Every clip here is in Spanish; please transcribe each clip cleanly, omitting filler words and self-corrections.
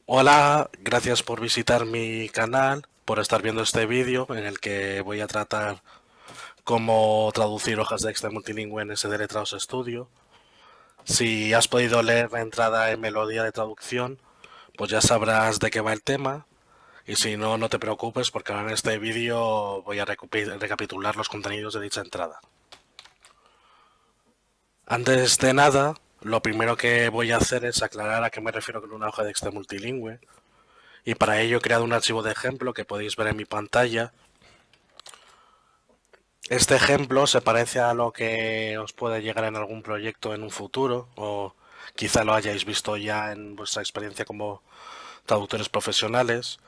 Hola, gracias por visitar mi canal, por estar viendo este vídeo en el que voy a tratar cómo traducir hojas de Excel multilingüe en SDL Letrados Studio. Si has podido leer la entrada en melodía de traducción, pues ya sabrás de qué va el tema. Y si no, no te preocupes porque ahora en este vídeo voy a recapitular los contenidos de dicha entrada. Antes de nada, lo primero que voy a hacer es aclarar a qué me refiero con una hoja de Excel multilingüe. Y para ello he creado un archivo de ejemplo que podéis ver en mi pantalla. Este ejemplo se parece a lo que os puede llegar en algún proyecto en un futuro, o quizá lo hayáis visto ya en vuestra experiencia como traductores profesionales.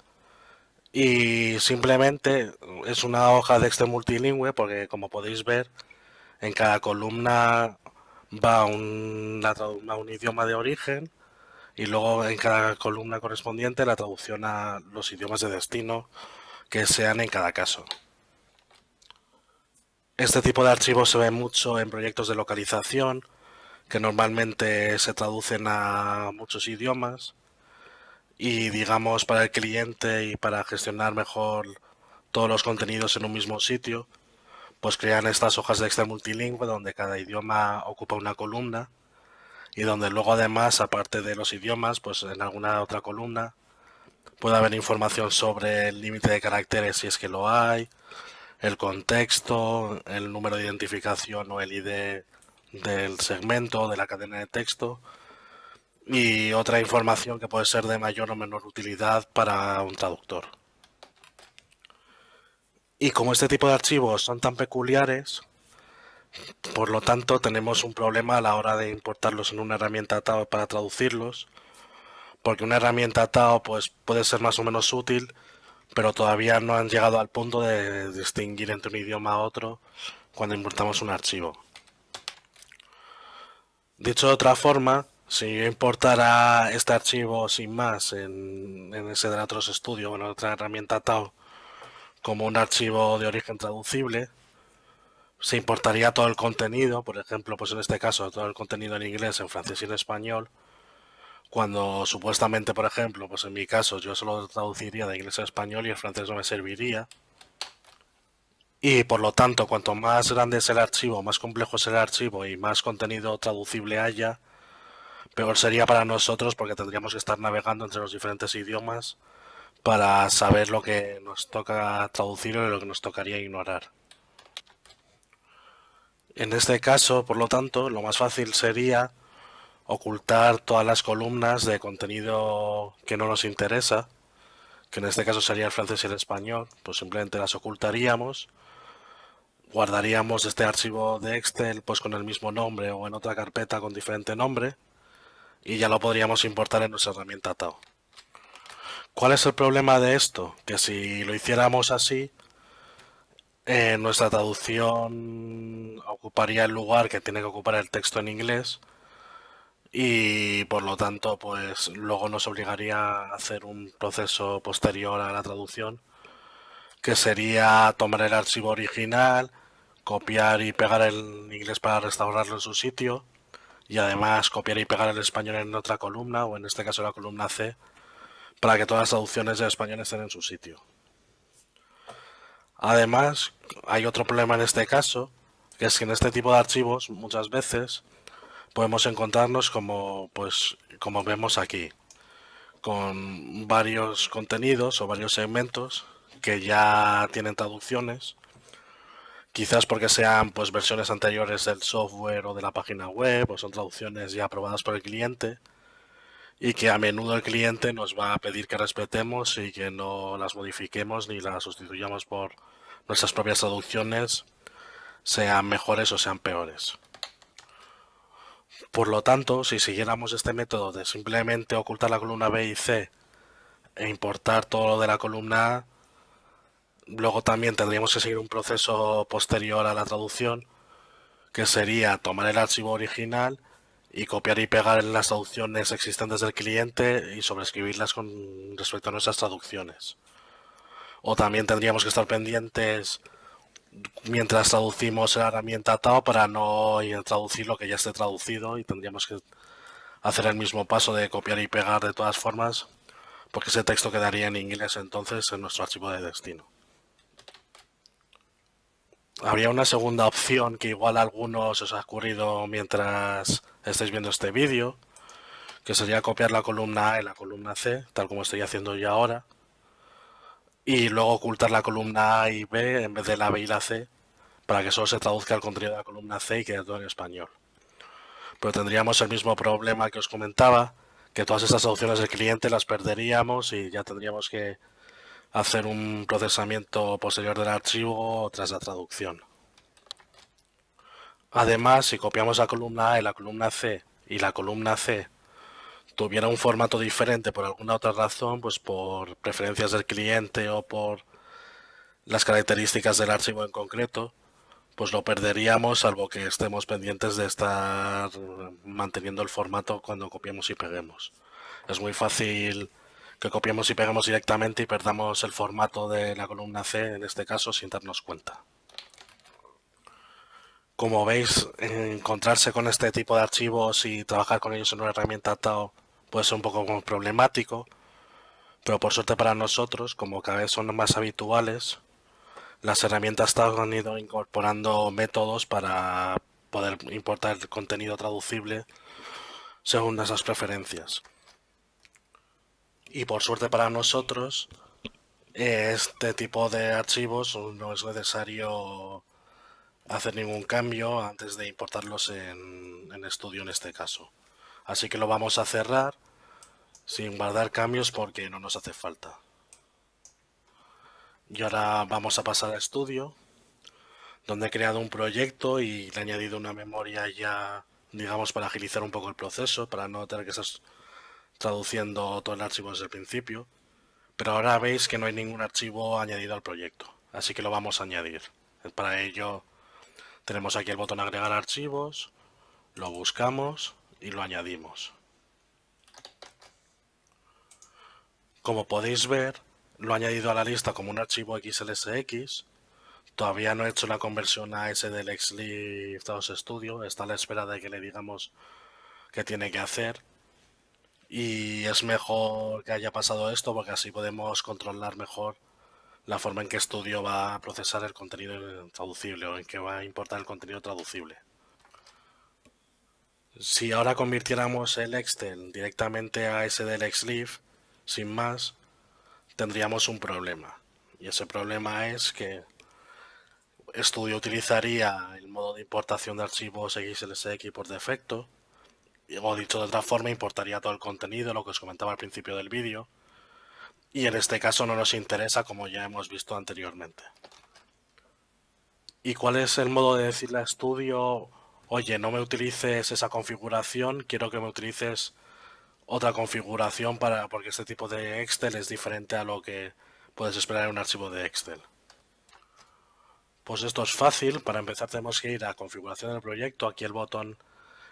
Y simplemente es una hoja de Excel multilingüe porque, como podéis ver, en cada columna va un idioma de origen y luego en cada columna correspondiente la traducción a los idiomas de destino que sean en cada caso. Este tipo de archivos se ve mucho en proyectos de localización, que normalmente se traducen a muchos idiomas y digamos para el cliente y para gestionar mejor todos los contenidos en un mismo sitio, pues crean estas hojas de Excel multilingüe donde cada idioma ocupa una columna y donde luego además, aparte de los idiomas, pues en alguna otra columna puede haber información sobre el límite de caracteres si es que lo hay, el contexto, el número de identificación o el ID del segmento, de la cadena de texto y otra información que puede ser de mayor o menor utilidad para un traductor. Y como este tipo de archivos son tan peculiares, por lo tanto tenemos un problema a la hora de importarlos en una herramienta TAO para traducirlos, porque una herramienta TAO pues, puede ser más o menos útil, pero todavía no han llegado al punto de distinguir entre un idioma a otro cuando importamos un archivo. Dicho de otra forma, si yo importara este archivo sin más en ese de otros estudio o en otra herramienta TAO como un archivo de origen traducible, se importaría todo el contenido, por ejemplo, pues en este caso todo el contenido en inglés, en francés y en español, cuando supuestamente, por ejemplo, pues en mi caso yo solo traduciría de inglés a español y el francés no me serviría. Y por lo tanto, cuanto más grande es el archivo, más complejo es el archivo y más contenido traducible haya, peor sería para nosotros porque tendríamos que estar navegando entre los diferentes idiomas para saber lo que nos toca traducir y lo que nos tocaría ignorar. En este caso, por lo tanto, lo más fácil sería ocultar todas las columnas de contenido que no nos interesa, que en este caso sería el francés y el español, pues simplemente las ocultaríamos, guardaríamos este archivo de Excel pues con el mismo nombre o en otra carpeta con diferente nombre y ya lo podríamos importar en nuestra herramienta TAO. ¿Cuál es el problema de esto? Que si lo hiciéramos así, nuestra traducción ocuparía el lugar que tiene que ocupar el texto en inglés y por lo tanto pues luego nos obligaría a hacer un proceso posterior a la traducción que sería tomar el archivo original, copiar y pegar el inglés para restaurarlo en su sitio y además copiar y pegar el español en otra columna o en este caso la columna C para que todas las traducciones de español estén en su sitio. Además, hay otro problema en este caso, que es que en este tipo de archivos muchas veces podemos encontrarnos como, pues, como vemos aquí, con varios contenidos o varios segmentos que ya tienen traducciones, quizás porque sean pues versiones anteriores del software o de la página web o son traducciones ya aprobadas por el cliente y que a menudo el cliente nos va a pedir que respetemos y que no las modifiquemos ni las sustituyamos por nuestras propias traducciones, sean mejores o sean peores. Por lo tanto, si siguiéramos este método de simplemente ocultar la columna B y C e importar todo lo de la columna A, luego también tendríamos que seguir un proceso posterior a la traducción, que sería tomar el archivo original y copiar y pegar en las traducciones existentes del cliente y sobreescribirlas con respecto a nuestras traducciones. O también tendríamos que estar pendientes mientras traducimos la herramienta TAO para no traducir lo que ya esté traducido y tendríamos que hacer el mismo paso de copiar y pegar de todas formas porque ese texto quedaría en inglés entonces en nuestro archivo de destino. Habría una segunda opción que igual a algunos os ha ocurrido mientras estáis viendo este vídeo, que sería copiar la columna A y la columna C, tal como estoy haciendo yo ahora, y luego ocultar la columna A y B en vez de la B y la C, para que solo se traduzca el contenido de la columna C y quede todo en español. Pero tendríamos el mismo problema que os comentaba, que todas estas opciones del cliente las perderíamos y ya tendríamos que hacer un procesamiento posterior del archivo tras la traducción. Además, si copiamos la columna A y la columna C y la columna C tuviera un formato diferente por alguna otra razón, pues por preferencias del cliente o por las características del archivo en concreto, pues lo perderíamos salvo que estemos pendientes de estar manteniendo el formato cuando copiemos y peguemos. Es muy fácil que copiemos y peguemos directamente y perdamos el formato de la columna C, en este caso, sin darnos cuenta. Como veis, encontrarse con este tipo de archivos y trabajar con ellos en una herramienta TAO puede ser un poco problemático, pero por suerte para nosotros, como cada vez son más habituales, las herramientas TAO han ido incorporando métodos para poder importar el contenido traducible según esas preferencias. Y por suerte para nosotros, este tipo de archivos no es necesario hacer ningún cambio antes de importarlos en Studio en este caso. Así que lo vamos a cerrar sin guardar cambios porque no nos hace falta. Y ahora vamos a pasar a Studio, donde he creado un proyecto y le he añadido una memoria ya, digamos, para agilizar un poco el proceso, para no tener que estar traduciendo todo el archivo desde el principio. Pero ahora veis que no hay ningún archivo añadido al proyecto, así que lo vamos a añadir. Para ello tenemos aquí el botón agregar archivos, lo buscamos y lo añadimos. Como podéis ver, lo he añadido a la lista como un archivo XLSX. Todavía no he hecho la conversión a SDLXLib TAOS Studio, está a la espera de que le digamos qué tiene que hacer. Y es mejor que haya pasado esto porque así podemos controlar mejor la forma en que Studio va a procesar el contenido traducible o en que va a importar el contenido traducible. Si ahora convirtiéramos el Excel directamente a SDLXLib, sin más, tendríamos un problema. Y ese problema es que Studio utilizaría el modo de importación de archivos XLSX por defecto, o dicho de otra forma, importaría todo el contenido, lo que os comentaba al principio del vídeo, y en este caso no nos interesa como ya hemos visto anteriormente. ¿Y cuál es el modo de decirle a Studio, oye, no me utilices esa configuración, quiero que me utilices otra configuración porque este tipo de Excel es diferente a lo que puedes esperar en un archivo de Excel? Pues esto es fácil. Para empezar tenemos que ir a configuración del proyecto, aquí el botón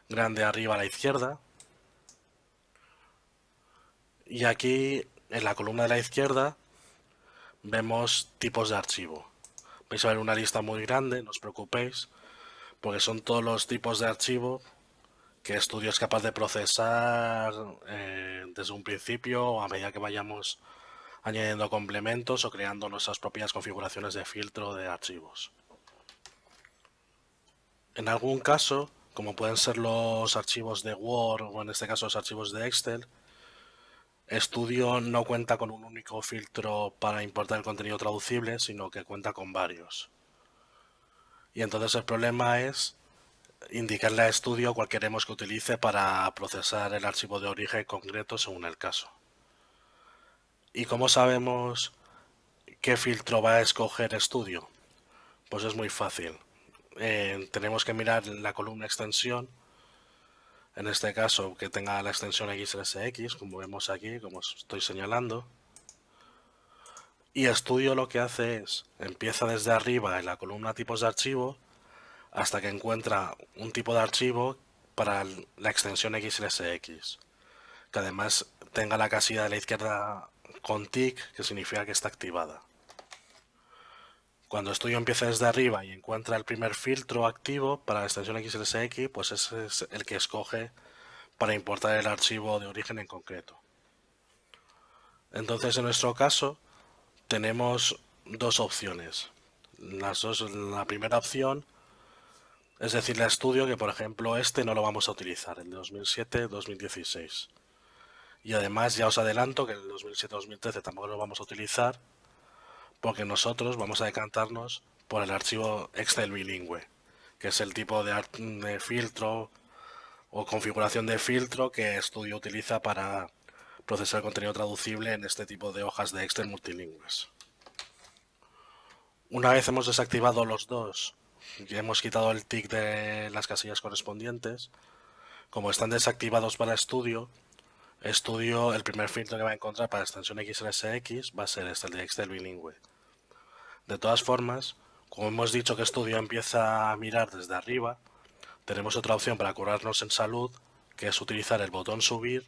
grande arriba a la izquierda, y aquí en la columna de la izquierda vemos tipos de archivo. Vais a ver una lista muy grande, no os preocupéis, porque son todos los tipos de archivo que Studio es capaz de procesar desde un principio o a medida que vayamos añadiendo complementos o creando nuestras propias configuraciones de filtro de archivos. En algún caso, como pueden ser los archivos de Word o en este caso los archivos de Excel, Studio no cuenta con un único filtro para importar el contenido traducible, sino que cuenta con varios. Y entonces el problema es indicarle a Studio cuál queremos que utilice para procesar el archivo de origen concreto según el caso. ¿Y cómo sabemos qué filtro va a escoger Studio? Pues es muy fácil. Tenemos que mirar la columna extensión, en este caso que tenga la extensión XLSX, como vemos aquí, como os estoy señalando. Y Studio lo que hace es, empieza desde arriba en la columna tipos de archivo, hasta que encuentra un tipo de archivo para la extensión XLSX, que además tenga la casilla de la izquierda con tick, que significa que está activada. Cuando Studio empieza desde arriba y encuentra el primer filtro activo para la extensión XLSX, pues ese es el que escoge para importar el archivo de origen en concreto. Entonces, en nuestro caso, tenemos dos opciones. La primera opción es decirle a estudio que, por ejemplo, este no lo vamos a utilizar, el de 2007-2016. Y además ya os adelanto que el 2007-2013 tampoco lo vamos a utilizar porque nosotros vamos a decantarnos por el archivo Excel bilingüe, que es el tipo de filtro o configuración de filtro que Studio utiliza para procesar contenido traducible en este tipo de hojas de Excel multilingües. Una vez hemos desactivado los dos y hemos quitado el tick de las casillas correspondientes, como están desactivados para Studio, el primer filtro que va a encontrar para la extensión XLSX va a ser este, el de Excel bilingüe. De todas formas, como hemos dicho que Studio empieza a mirar desde arriba, tenemos otra opción para curarnos en salud, que es utilizar el botón subir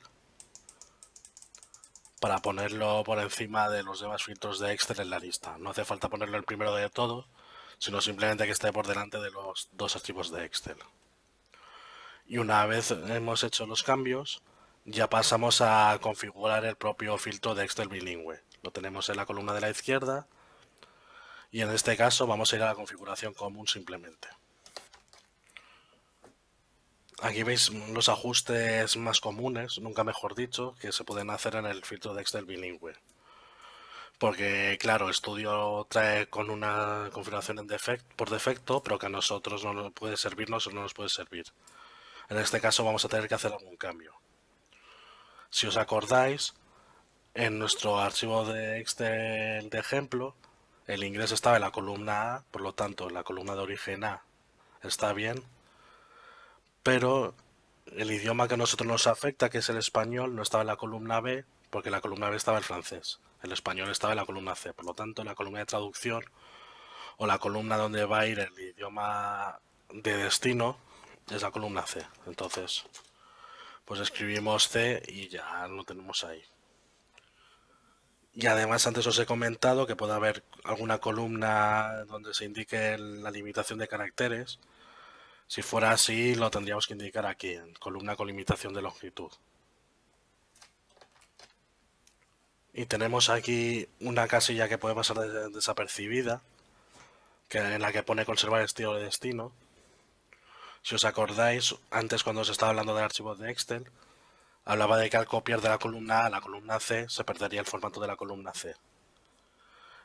para ponerlo por encima de los demás filtros de Excel en la lista. No hace falta ponerlo el primero de todo, sino simplemente que esté por delante de los dos archivos de Excel. Y una vez hemos hecho los cambios, ya pasamos a configurar el propio filtro de Excel bilingüe. Lo tenemos en la columna de la izquierda y en este caso vamos a ir a la configuración común simplemente. Aquí veis los ajustes más comunes, nunca mejor dicho, que se pueden hacer en el filtro de Excel bilingüe. Porque, claro, Studio trae con una configuración por defecto, pero que a nosotros no nos puede servirnos o no nos puede servir. En este caso vamos a tener que hacer algún cambio. Si os acordáis, en nuestro archivo de Excel de ejemplo, el inglés estaba en la columna A, por lo tanto, en la columna de origen A está bien, pero el idioma que a nosotros nos afecta, que es el español, no estaba en la columna B, porque en la columna B estaba el francés. El español estaba en la columna C, por lo tanto, en la columna de traducción o la columna donde va a ir el idioma de destino es la columna C. Entonces, pues escribimos C y ya lo tenemos ahí. Y además antes os he comentado que puede haber alguna columna donde se indique la limitación de caracteres. Si fuera así, lo tendríamos que indicar aquí, en columna con limitación de longitud. Y tenemos aquí una casilla que puede pasar desapercibida, en la que pone conservar estilo de destino. Si os acordáis, antes cuando os estaba hablando de archivos de Excel, hablaba de que al copiar de la columna A a la columna C se perdería el formato de la columna C.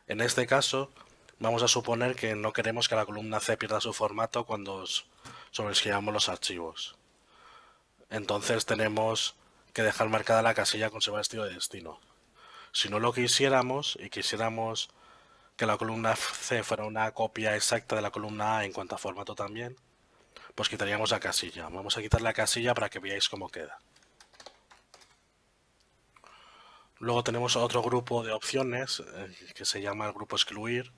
En este caso, vamos a suponer que no queremos que la columna C pierda su formato cuando sobreescribamos los archivos. Entonces tenemos que dejar marcada la casilla conservar estilo de destino. Si no lo quisiéramos y quisiéramos que la columna C fuera una copia exacta de la columna A en cuanto a formato también, pues quitaríamos la casilla. Vamos a quitar la casilla para que veáis cómo queda. Luego tenemos otro grupo de opciones que se llama el grupo excluir.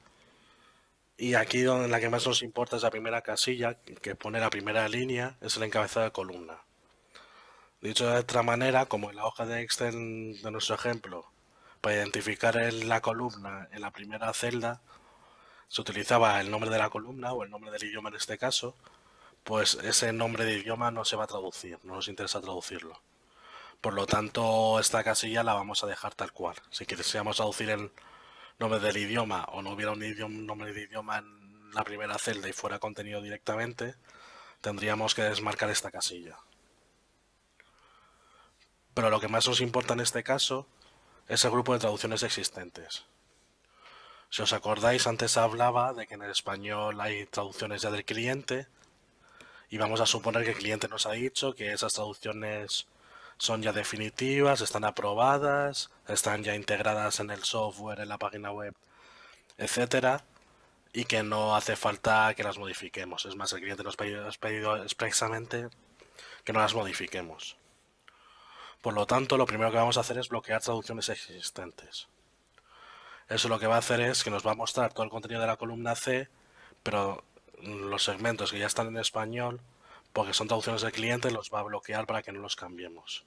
Y aquí donde la que más nos importa es la primera casilla, que pone la primera línea, es el encabezado de columna. Dicho de otra manera, como en la hoja de Excel de nuestro ejemplo, para identificar la columna en la primera celda, se utilizaba el nombre de la columna o el nombre del idioma en este caso, pues ese nombre de idioma no se va a traducir, no nos interesa traducirlo. Por lo tanto, esta casilla la vamos a dejar tal cual. Si quisiéramos traducir el nombre del idioma o no hubiera un nombre de idioma en la primera celda y fuera contenido directamente, tendríamos que desmarcar esta casilla. Pero lo que más nos importa en este caso es el grupo de traducciones existentes. Si os acordáis, antes hablaba de que en el español hay traducciones ya del cliente y vamos a suponer que el cliente nos ha dicho que esas traducciones son ya definitivas, están aprobadas, están ya integradas en el software, en la página web, etcétera, y que no hace falta que las modifiquemos. Es más, el cliente nos ha pedido expresamente que no las modifiquemos. Por lo tanto, lo primero que vamos a hacer es bloquear traducciones existentes. Eso lo que va a hacer es que nos va a mostrar todo el contenido de la columna C, pero los segmentos que ya están en español, porque son traducciones del cliente, los va a bloquear para que no los cambiemos.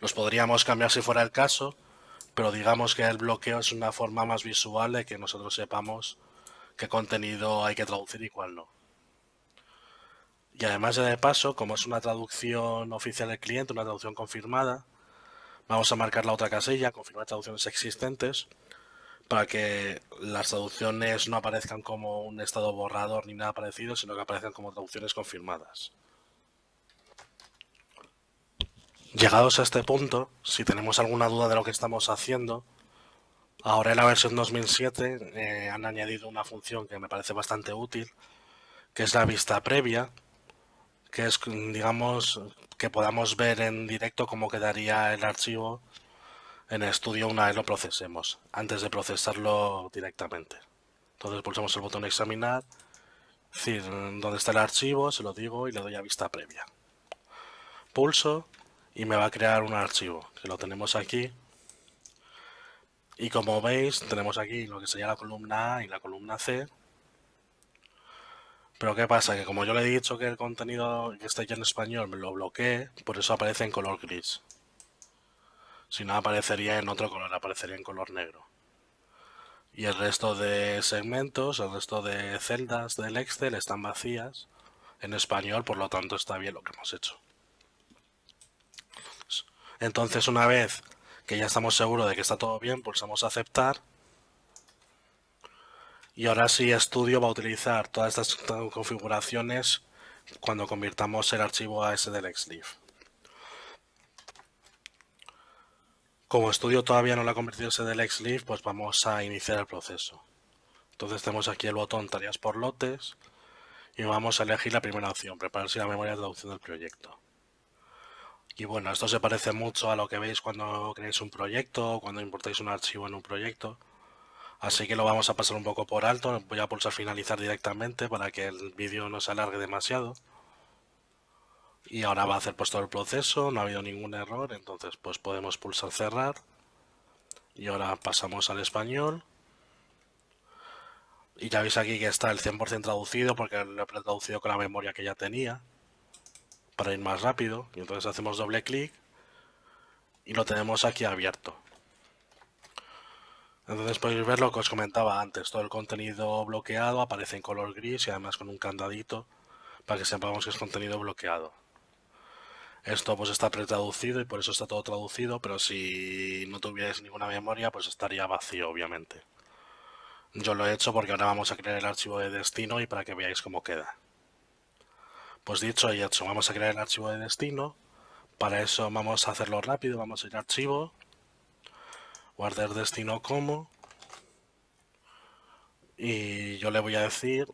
Los podríamos cambiar si fuera el caso, pero digamos que el bloqueo es una forma más visual de que nosotros sepamos qué contenido hay que traducir y cuál no. Y además de paso, como es una traducción oficial del cliente, una traducción confirmada, Vamos a marcar la otra casilla, confirmar traducciones existentes, para que las traducciones no aparezcan como un estado borrador ni nada parecido, sino que aparezcan como traducciones confirmadas. Llegados a este punto, si tenemos alguna duda de lo que estamos haciendo, ahora en la versión 2007 han añadido una función que me parece bastante útil, que es la vista previa, que es, digamos, que podamos ver en directo cómo quedaría el archivo en estudio una vez lo procesemos, antes de procesarlo directamente. Entonces pulsamos el botón examinar, decir dónde está el archivo, se lo digo y le doy a vista previa. Pulso y me va a crear un archivo, que lo tenemos aquí. Y como veis, tenemos aquí lo que sería la columna A y la columna C. Pero ¿qué pasa? Que como yo le he dicho que el contenido que esté ya en español me lo bloquee, por eso aparece en color gris. Si no, aparecería en otro color, aparecería en color negro. Y el resto de segmentos, el resto de celdas del Excel están vacías en español, por lo tanto está bien lo que hemos hecho. Entonces, una vez que ya estamos seguros de que está todo bien, pulsamos aceptar. Y ahora sí, Studio va a utilizar todas estas configuraciones cuando convirtamos el archivo a SDLXLIF. Como Studio todavía no lo ha convertido en SDLXLIF, pues vamos a iniciar el proceso. Entonces tenemos aquí el botón Tareas por lotes y vamos a elegir la primera opción, prepararse la memoria de traducción del proyecto. Y bueno, esto se parece mucho a lo que veis cuando creáis un proyecto o cuando importáis un archivo en un proyecto. Así que lo vamos a pasar un poco por alto. Voy a pulsar finalizar directamente para que el vídeo no se alargue demasiado. Y ahora va a hacer pues todo el proceso, no ha habido ningún error, entonces pues podemos pulsar cerrar. Y ahora pasamos al español. Y ya veis aquí que está el 100% traducido porque lo he traducido con la memoria que ya tenía para ir más rápido. Y entonces hacemos doble clic y lo tenemos aquí abierto. Entonces podéis ver lo que os comentaba antes, todo el contenido bloqueado aparece en color gris y además con un candadito para que sepamos que es contenido bloqueado. Esto pues está pretraducido y por eso está todo traducido, pero si no tuvierais ninguna memoria pues estaría vacío obviamente. Yo lo he hecho porque ahora vamos a crear el archivo de destino y para que veáis cómo queda. Pues dicho y hecho, vamos a crear el archivo de destino. Para eso vamos a hacerlo rápido, vamos a ir a archivo, guardar destino como, y yo le voy a decir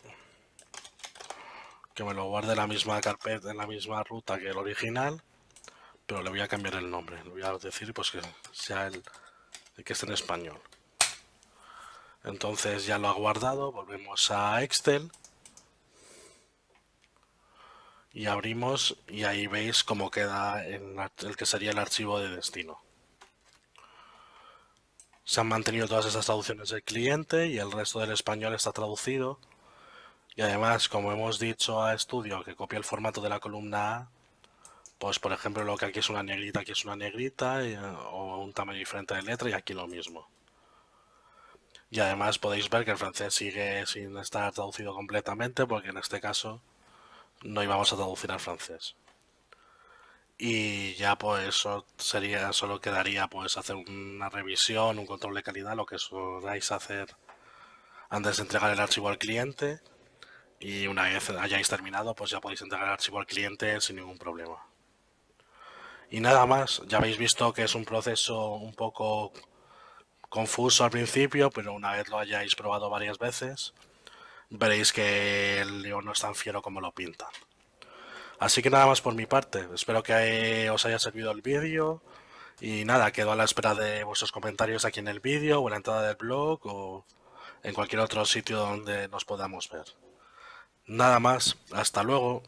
que me lo guarde en la misma carpeta, en la misma ruta que el original, pero le voy a cambiar el nombre. Le voy a decir pues que sea el que esté en español. Entonces ya lo ha guardado, volvemos a Excel y abrimos y ahí veis cómo queda el que sería el archivo de destino. Se han mantenido todas esas traducciones del cliente y el resto del español está traducido. Y además, como hemos dicho a Studio que copia el formato de la columna A, pues por ejemplo lo que aquí es una negrita, aquí es una negrita, o un tamaño diferente de letra y aquí lo mismo. Y además podéis ver que el francés sigue sin estar traducido completamente porque en este caso no íbamos a traducir al francés. Y ya pues solo quedaría pues hacer una revisión, un control de calidad, lo que soláis hacer antes de entregar el archivo al cliente. Y una vez hayáis terminado, pues ya podéis entregar el archivo al cliente sin ningún problema. Y nada más, ya habéis visto que es un proceso un poco confuso al principio, pero una vez lo hayáis probado varias veces, veréis que el lío no es tan fiero como lo pintan. Así que nada más por mi parte, espero que os haya servido el vídeo y nada, quedo a la espera de vuestros comentarios aquí en el vídeo o en la entrada del blog o en cualquier otro sitio donde nos podamos ver. Nada más, hasta luego.